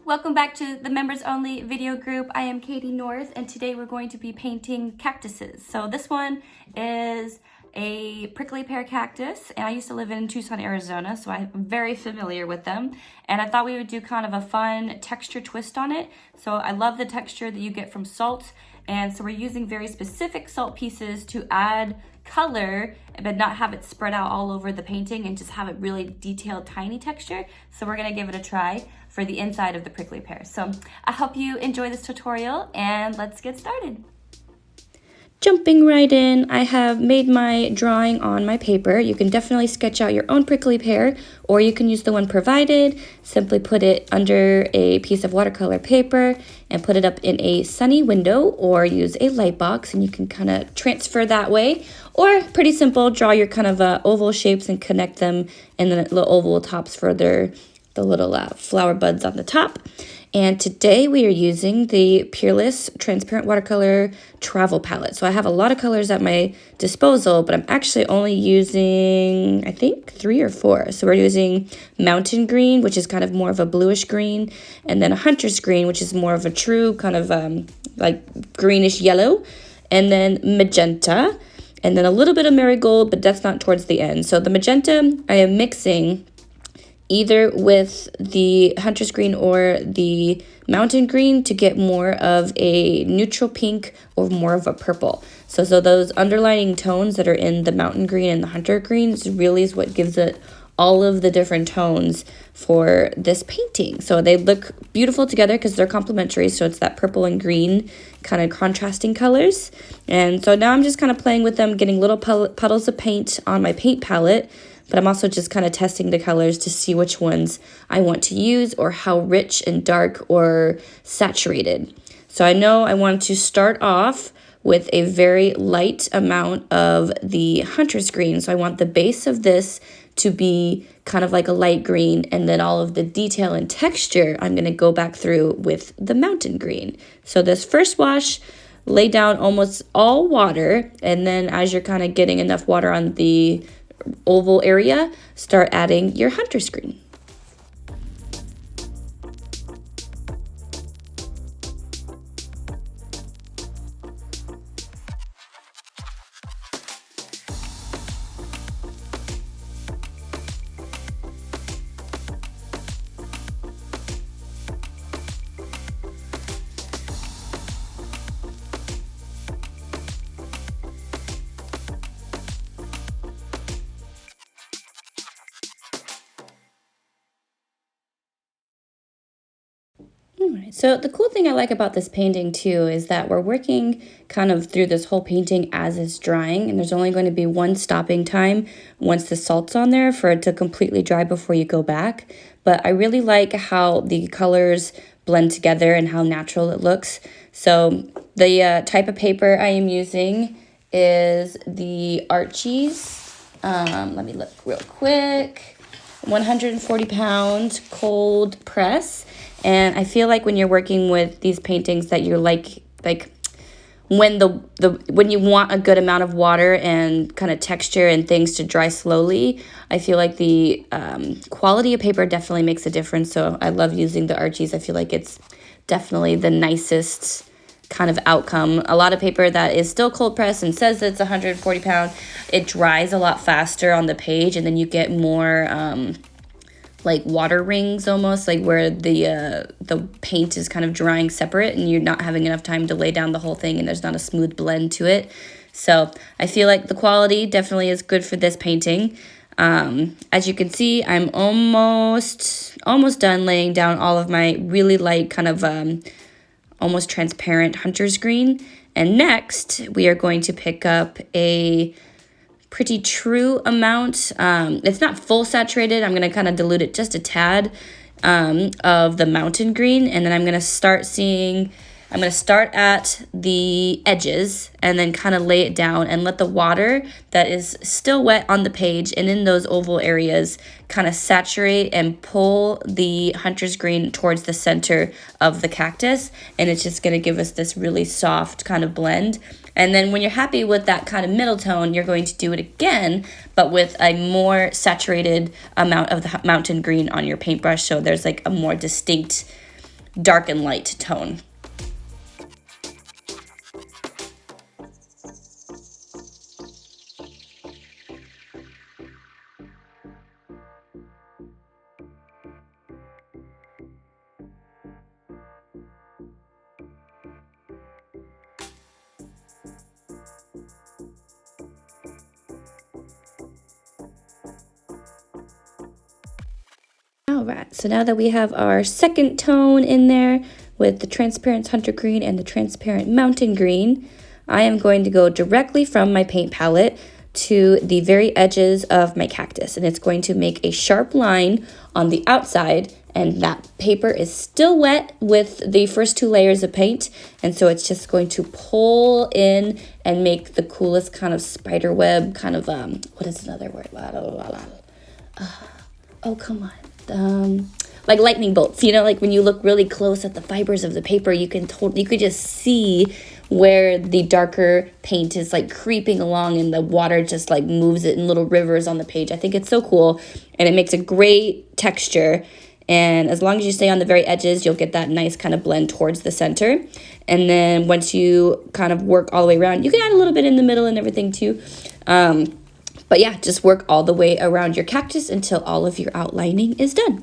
Welcome back to the members only video group. I am Caitie North and today we're going to be painting cactuses. So this one is a prickly pear cactus and I used to live in Tucson, Arizona, so I'm very familiar with them. And I thought we would do kind of a fun texture twist on it. So I love the texture that you get from salt, and so we're using very specific salt pieces to add color but not have it spread out all over the painting and just have it really detailed, tiny texture. So we're gonna give it a try for the inside of the prickly pear. So I hope you enjoy this tutorial and let's get started. Jumping right in, I have made my drawing on my paper. You can definitely sketch out your own prickly pear, or you can use the one provided. Simply put it under a piece of watercolor paper and put it up in a sunny window, or use a light box and you can kind of transfer that way. Or pretty simple, draw your kind of oval shapes and connect them, and then little oval tops for the little flower buds on the top. And today we are using the Peerless Transparent Watercolor Travel Palette. So I have a lot of colors at my disposal, but I'm actually only using, I think, 3 or 4. So we're using Mountain Green, which is kind of more of a bluish green, and then a Hunter's Green, which is more of a true kind of like greenish yellow, and then Magenta, and then a little bit of Marigold, but that's not towards the end. So the Magenta I am mixing either with the Hunter's Green or the Mountain Green to get more of a neutral pink or more of a purple. So those underlining tones that are in the Mountain Green and the Hunter Green really is what gives it all of the different tones for this painting. So they look beautiful together because they're complementary. So it's that purple and green kind of contrasting colors. And so now I'm just kind of playing with them, getting little puddles of paint on my paint palette. But I'm also just kind of testing the colors to see which ones I want to use or how rich and dark or saturated. So I know I want to start off with a very light amount of the Hunter's Green. So I want the base of this to be kind of like a light green, and then all of the detail and texture I'm going to go back through with the Mountain Green. So this first wash, lay down almost all water, and then as you're kind of getting enough water on the oval area, start adding your Hunter's Green. Alright, so the cool thing I like about this painting too is that we're working kind of through this whole painting as it's drying, and there's only going to be one stopping time once the salt's on there for it to completely dry before you go back. But I really like how the colors blend together and how natural it looks. So the type of paper I am using is the Archie's, let me look real quick, 140 pound cold press. And I feel like when you're working with these paintings that you're like when when you want a good amount of water and kind of texture and things to dry slowly, I feel like the quality of paper definitely makes a difference. So I love using the Archie's. I feel like it's definitely the nicest kind of outcome. A lot of paper that is still cold pressed and says it's 140 pound, it dries a lot faster on the page, and then you get more like water rings almost, like where the paint is kind of drying separate and you're not having enough time to lay down the whole thing and there's not a smooth blend to it. So I feel like the quality definitely is good for this painting. As you can see, I'm almost done laying down all of my really light kind of almost transparent Hunter's Green. And next we are going to pick up a pretty true amount. It's not full saturated. I'm going to kind of dilute it just a tad of the Mountain Green, and then I'm going to start at the edges and then kind of lay it down and let the water that is still wet on the page and in those oval areas kind of saturate and pull the Hunter's Green towards the center of the cactus, and it's just going to give us this really soft kind of blend. And then when you're happy with that kind of middle tone, you're going to do it again, but with a more saturated amount of the Mountain Green on your paintbrush, so there's like a more distinct dark and light tone. Alright, so now that we have our second tone in there with the transparent hunter green and the transparent mountain green, I am going to go directly from my paint palette to the very edges of my cactus, and it's going to make a sharp line on the outside, and that paper is still wet with the first 2 layers of paint, and so it's just going to pull in and make the coolest kind of spider web kind of what is another word? Oh, come on. Like lightning bolts, you know, like when you look really close at the fibers of the paper, you could just see where the darker paint is like creeping along and the water just like moves it in little rivers on the page. I think it's so cool, and it makes a great texture. And as long as you stay on the very edges, you'll get that nice kind of blend towards the center. And then once you kind of work all the way around, you can add a little bit in the middle and everything too. But yeah, just work all the way around your cactus until all of your outlining is done.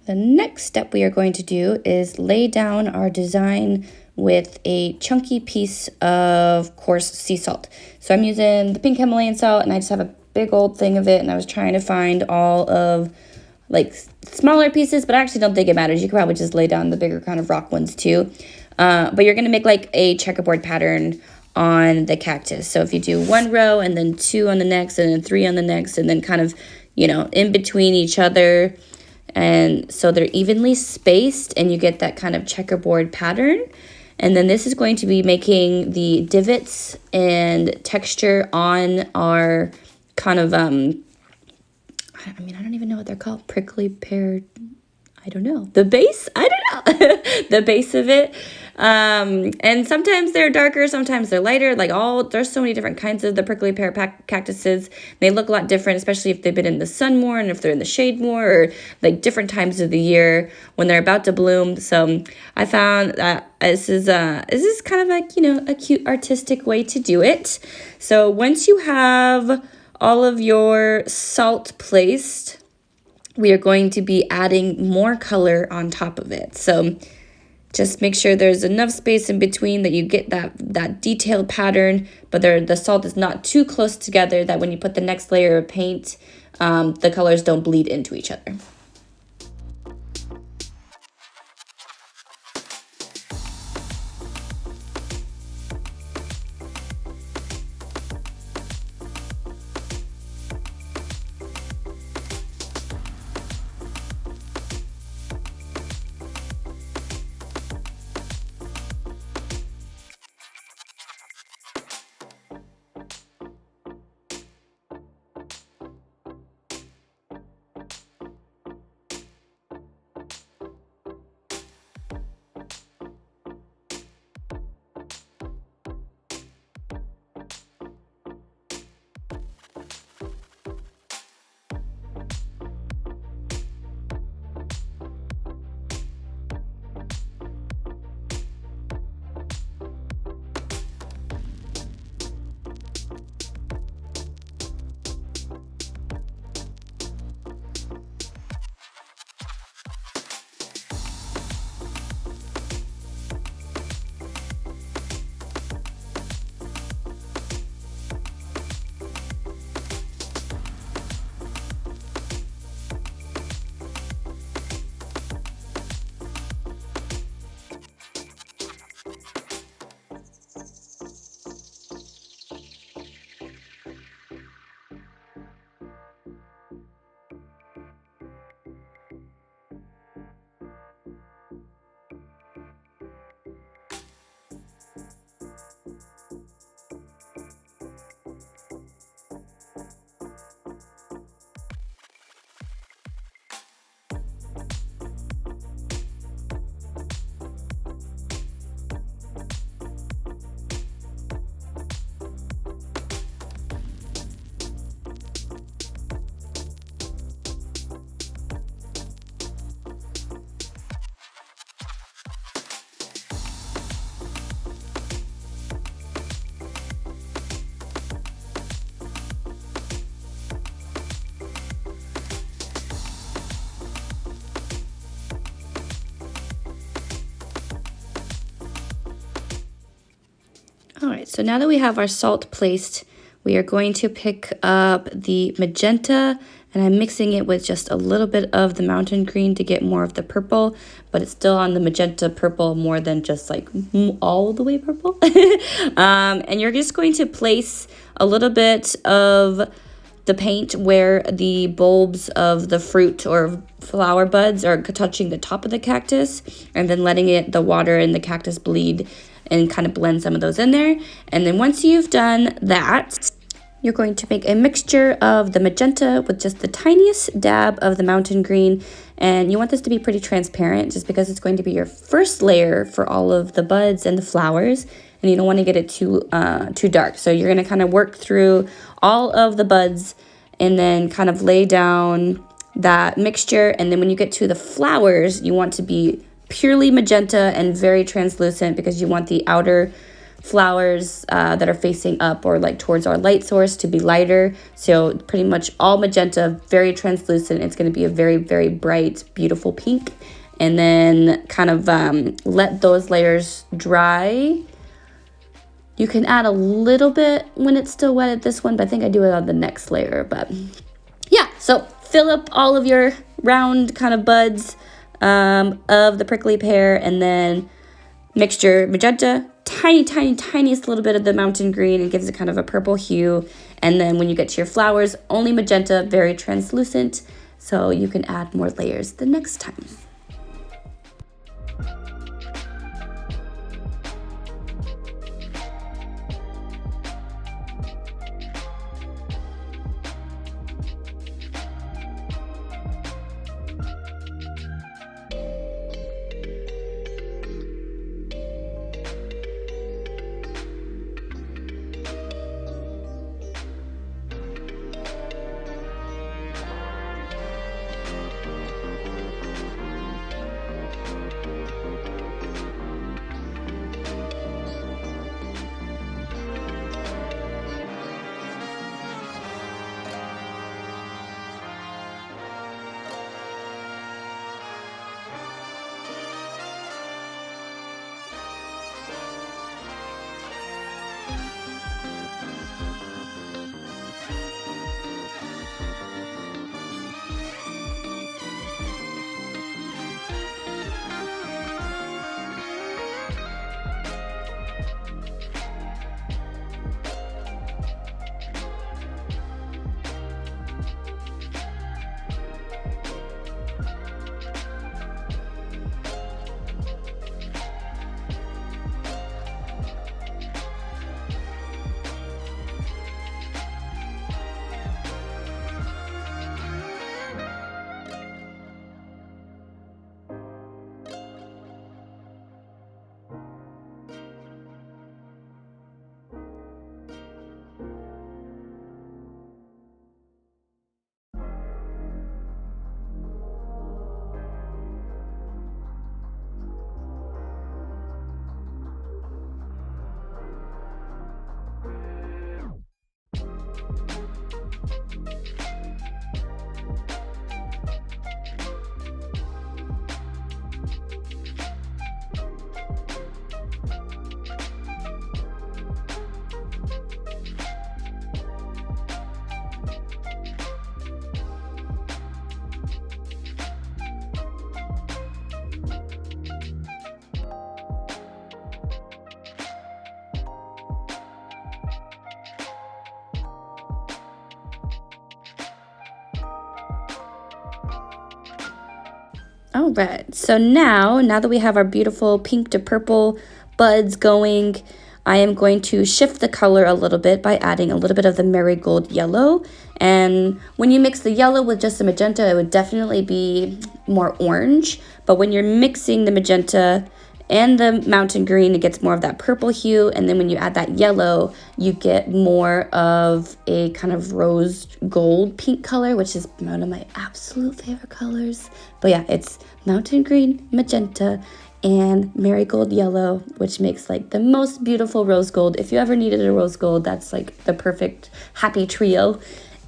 The next step we are going to do is lay down our design with a chunky piece of coarse sea salt. So I'm using the pink Himalayan salt, and I just have a big old thing of it, and I was trying to find all of like smaller pieces, but I actually don't think it matters. You could probably just lay down the bigger kind of rock ones too. But you're gonna make like a checkerboard pattern on the cactus. So if you do 1 row and then 2 on the next and then 3 on the next, and then kind of, you know, in between each other, and so they're evenly spaced and you get that kind of checkerboard pattern. And then this is going to be making the divots and texture on our kind of, I don't even know what they're called. Prickly pear, I don't know. The base? I don't know. The base of it. And sometimes they're darker, sometimes they're lighter. There's so many different kinds of the prickly pear cactuses. They look a lot different, especially if they've been in the sun more and if they're in the shade more, or like different times of the year when they're about to bloom. So I found that this is kind of like, you know, a cute artistic way to do it. So once you have all of your salt placed, we are going to be adding more color on top of it. So just make sure there's enough space in between that you get that detailed pattern, but the salt is not too close together that when you put the next layer of paint, the colors don't bleed into each other. so now that we have our salt placed, we are going to pick up the magenta, and I'm mixing it with just a little bit of the mountain green to get more of the purple, but it's still on the magenta purple more than just like all the way purple. And you're just going to place a little bit of the paint where the bulbs of the fruit or flower buds are touching the top of the cactus, and then letting the water and the cactus bleed and kind of blend some of those in there. And then once you've done that, you're going to make a mixture of the magenta with just the tiniest dab of the mountain green. And you want this to be pretty transparent just because it's going to be your first layer for all of the buds and the flowers. And you don't want to get it too dark. So you're going to kind of work through all of the buds and then kind of lay down that mixture. And then when you get to the flowers, you want to be purely magenta and very translucent, because you want the outer flowers that are facing up or like towards our light source to be lighter. So pretty much all magenta, very translucent. It's going to be a very, very bright, beautiful pink. And then kind of let those layers dry. You can add a little bit when it's still wet at this one, but I think I do it on the next layer. But yeah, so fill up all of your round kind of buds of the prickly pear, and then mixture magenta, tiniest little bit of the mountain green. It gives it kind of a purple hue. And then when you get to your flowers, only magenta, very translucent. So you can add more layers the next time. All right, so now that we have our beautiful pink to purple buds going, I am going to shift the color a little bit by adding a little bit of the Marigold yellow. And when you mix the yellow with just the magenta, it would definitely be more orange. But when you're mixing the magenta and the mountain green, it gets more of that purple hue. And then when you add that yellow, you get more of a kind of rose gold pink color, which is one of my absolute favorite colors. But yeah, it's mountain green, magenta, and marigold yellow, which makes like the most beautiful rose gold. If you ever needed a rose gold, that's like the perfect happy trio.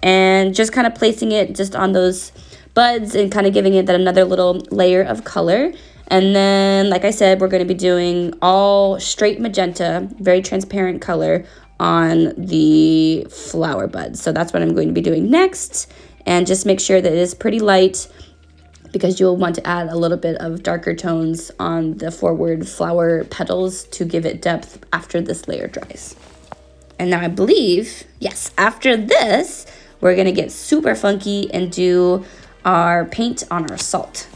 And just kind of placing it just on those buds and kind of giving it that another little layer of color. And then, like I said, we're going to be doing all straight magenta, very transparent color on the flower buds. So that's what I'm going to be doing next. And just make sure that it is pretty light, because you'll want to add a little bit of darker tones on the forward flower petals to give it depth after this layer dries. And now I believe, yes, after this, we're gonna get super funky and do our paint on our salt.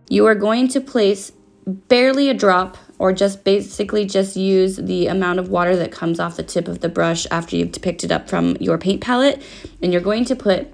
You are going to place barely a drop, or just basically just use the amount of water that comes off the tip of the brush after you've picked it up from your paint palette. And you're going to put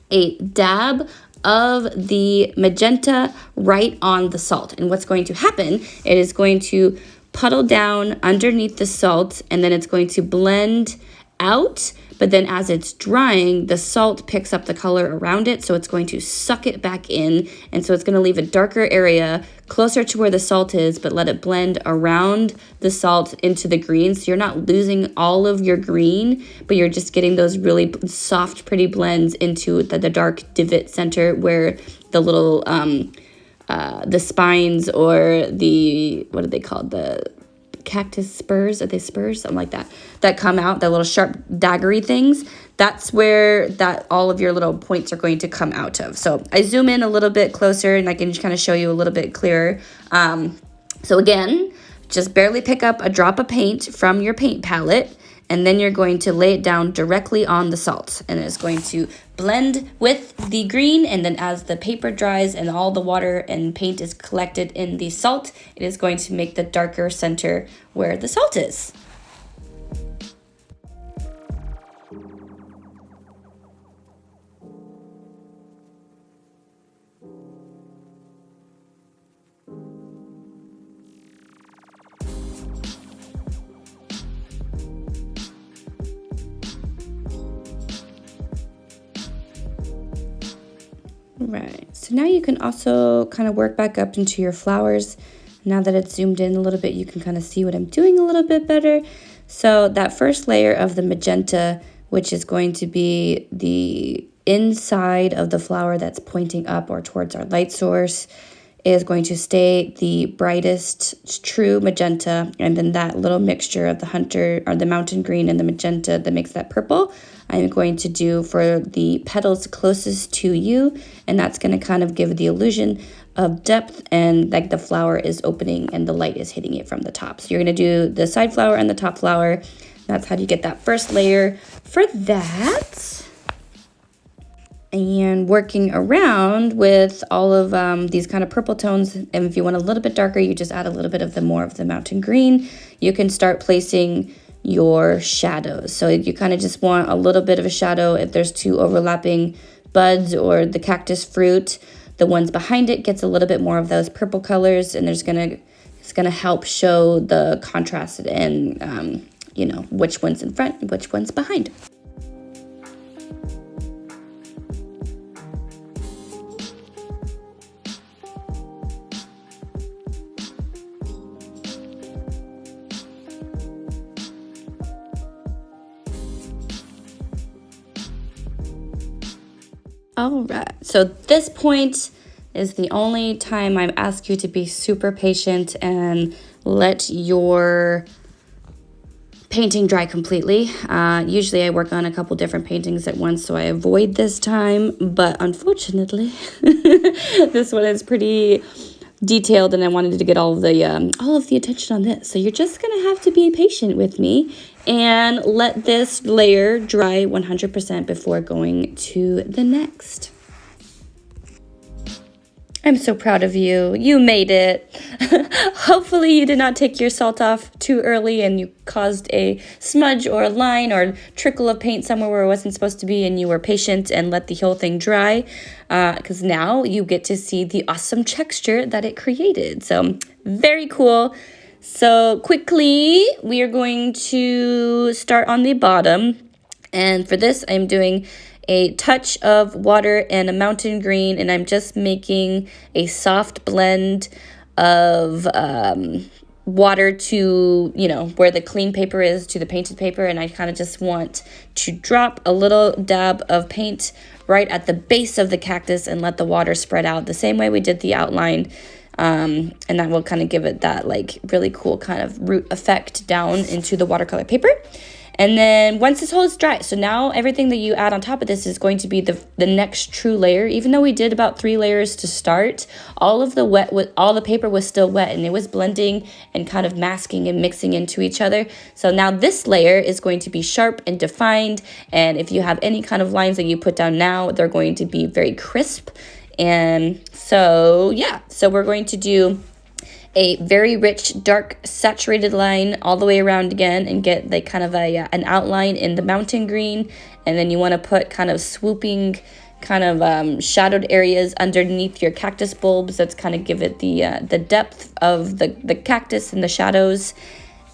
a dab of the magenta right on the salt. And what's going to happen, it is going to puddle down underneath the salt, and then it's going to blend out. But then as it's drying, the salt picks up the color around it, so it's going to suck it back in. And so it's going to leave a darker area closer to where the salt is, but let it blend around the salt into the green. So you're not losing all of your green, but you're just getting those really soft, pretty blends into the dark divot center where the little, the spines, or the, what are they called? The cactus spurs, are they spurs? Something like that, that come out, the little sharp daggery things. That's where that all of your little points are going to come out of. So I zoom in a little bit closer and I can just kind of show you a little bit clearer. So again, just barely pick up a drop of paint from your paint palette, and then you're going to lay it down directly on the salt, and it's going to blend with the green. And then as the paper dries and all the water and paint is collected in the salt, it is going to make the darker center where the salt is. Right, so now you can also kind of work back up into your flowers. Now that it's zoomed in a little bit, you can kind of see what I'm doing a little bit better. So that first layer of the magenta, which is going to be the inside of the flower that's pointing up or towards our light source, is going to stay the brightest true magenta. And then that little mixture of the hunter, or the mountain green, and the magenta that makes that purple, I'm going to do for the petals closest to you, and that's going to kind of give the illusion of depth, and like the flower is opening and the light is hitting it from the top. So you're going to do the side flower and the top flower. That's how you get that first layer for that. And working around with all of these kind of purple tones, and if you want a little bit darker, you just add a little bit of the more of the mountain green. You can start placing your shadows. So you kind of just want a little bit of a shadow if there's two overlapping buds or the cactus fruit. The ones behind it gets a little bit more of those purple colors, and it's gonna help show the contrast and you know, which one's in front and which one's behind. All right, so this point is the only time I ask you to be super patient and let your painting dry completely. Usually I work on a couple different paintings at once, so I avoid this time, but unfortunately this one is pretty detailed and I wanted to get all of the attention on this. So you're just gonna have to be patient with me and let this layer dry 100% before going to the next. I'm so proud of you. You made it. Hopefully you did not take your salt off too early and you caused a smudge or a line or trickle of paint somewhere where it wasn't supposed to be, and you were patient and let the whole thing dry, because now you get to see the awesome texture that it created. So very cool. So quickly, we are going to start on the bottom. And for this, I'm doing a touch of water and a mountain green, and I'm just making a soft blend of water to, you know, where the clean paper is to the painted paper, and I kind of just want to drop a little dab of paint right at the base of the cactus and let the water spread out the same way we did the outline. And that will kind of give it that like really cool kind of root effect down into the watercolor paper. And then once this whole is dry, so now everything that you add on top of this is going to be the next true layer. Even though we did about 3 layers to start, all the paper was still wet and it was blending and kind of masking and mixing into each other. So now this layer is going to be sharp and defined, and if you have any kind of lines that you put down now, they're going to be very crisp. And so yeah, so we're going to do a very rich, dark, saturated line all the way around again and get like kind of an outline in the mountain green. And then you want to put kind of swooping, kind of shadowed areas underneath your cactus bulbs. That's kind of give it the depth of the cactus and the shadows.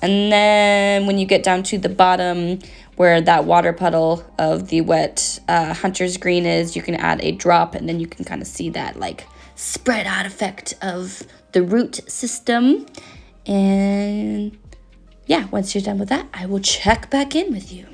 And then when you get down to the bottom where that water puddle of the wet hunter's green is, you can add a drop, and then you can kind of see that like spread out effect of the root system. And yeah, once you're done with that, I will check back in with you.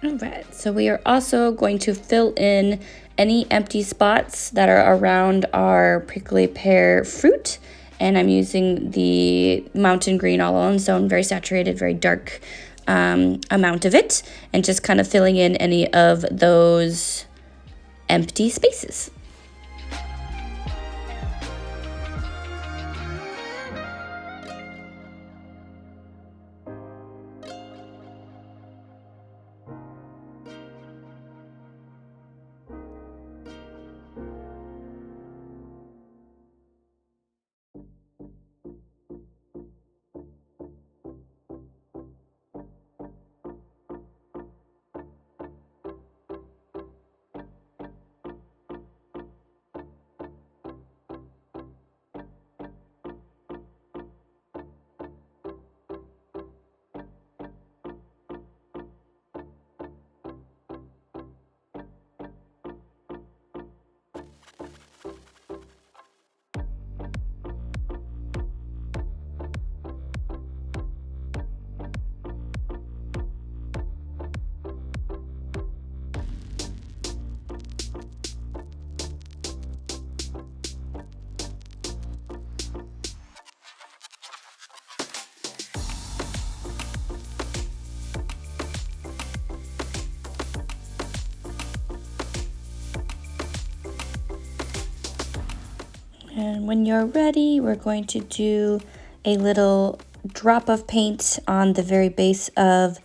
All right, so we are also going to fill in any empty spots that are around our prickly pear fruit. And I'm using the mountain green all on its own, very saturated, very dark amount of it, and just kind of filling in any of those empty spaces. And when you're ready, we're going to do a little drop of paint on the very base of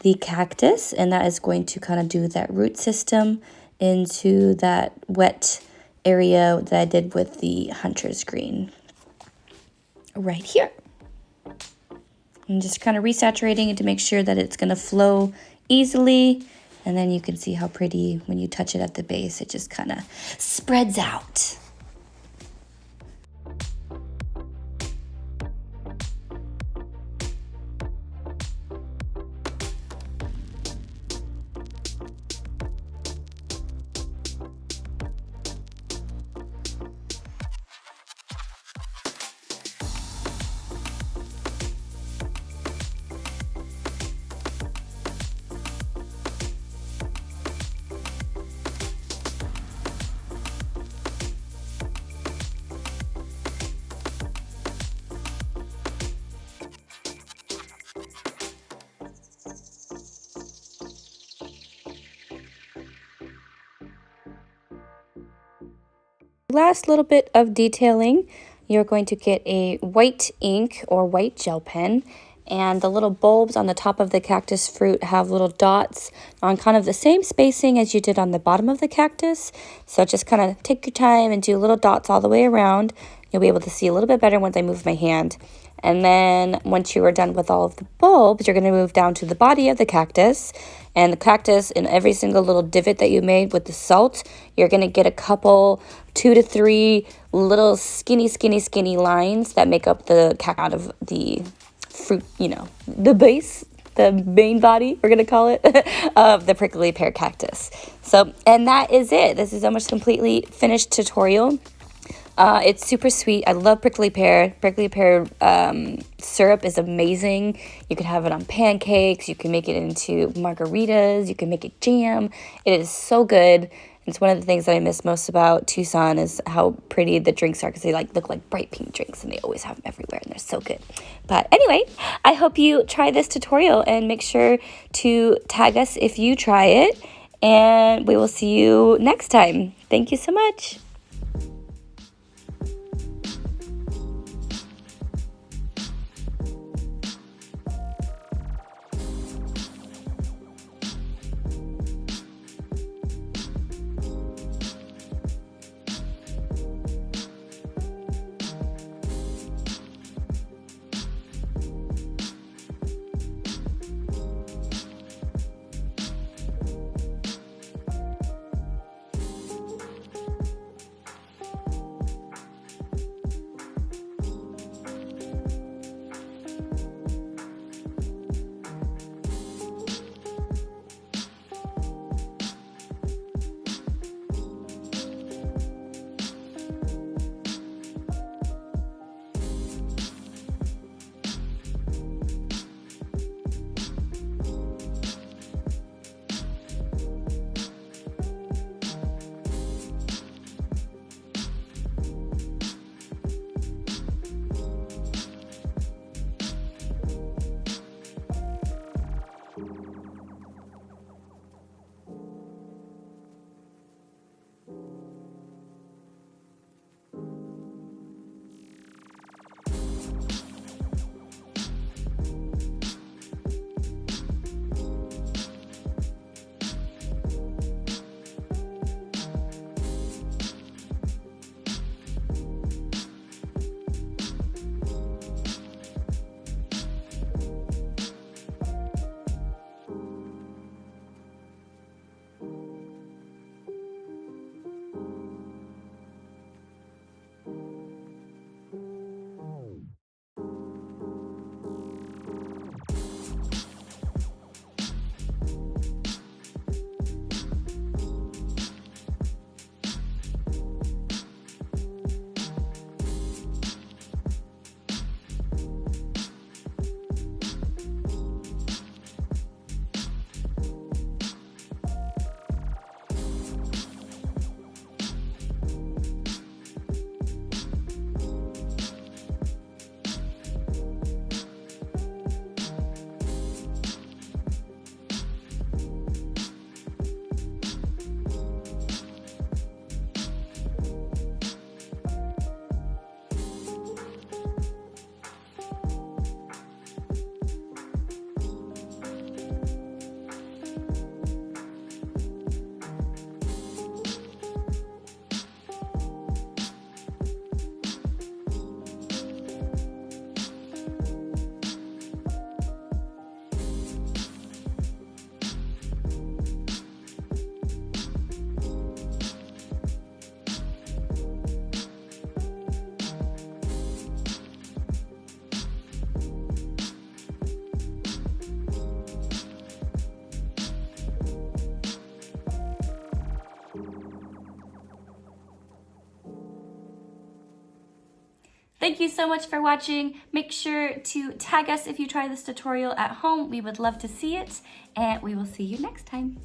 the cactus, and that is going to kind of do that root system into that wet area that I did with the hunter's green right here. And just kind of resaturating it to make sure that it's going to flow easily, and then you can see how pretty when you touch it at the base, it just kind of spreads out. Last little bit of detailing, you're going to get a white ink or white gel pen, and the little bulbs on the top of the cactus fruit have little dots on kind of the same spacing as you did on the bottom of the cactus. So just kind of take your time and do little dots all the way around. You'll be able to see a little bit better once I move my hand. And then once you are done with all of the bulbs, you're going to move down to the body of the cactus. And the cactus, in every single little divot that you made with the salt, you're going to get a couple, 2 to 3 little skinny lines that make up the cactus out of the fruit, you know, the base, the main body, we're going to call it, of the prickly pear cactus. So, and that is it. This is almost completely finished tutorial. It's super sweet. I love prickly pear. Prickly pear syrup is amazing. You can have it on pancakes. You can make it into margaritas. You can make it jam. It is so good. It's one of the things that I miss most about Tucson is how pretty the drinks are, because they look like bright pink drinks, and they always have them everywhere, and they're so good. But anyway, I hope you try this tutorial and make sure to tag us if you try it, and we will see you next time. Thank you so much. Thank you so much for watching. Make sure to tag us if you try this tutorial at home. We would love to see it, and we will see you next time.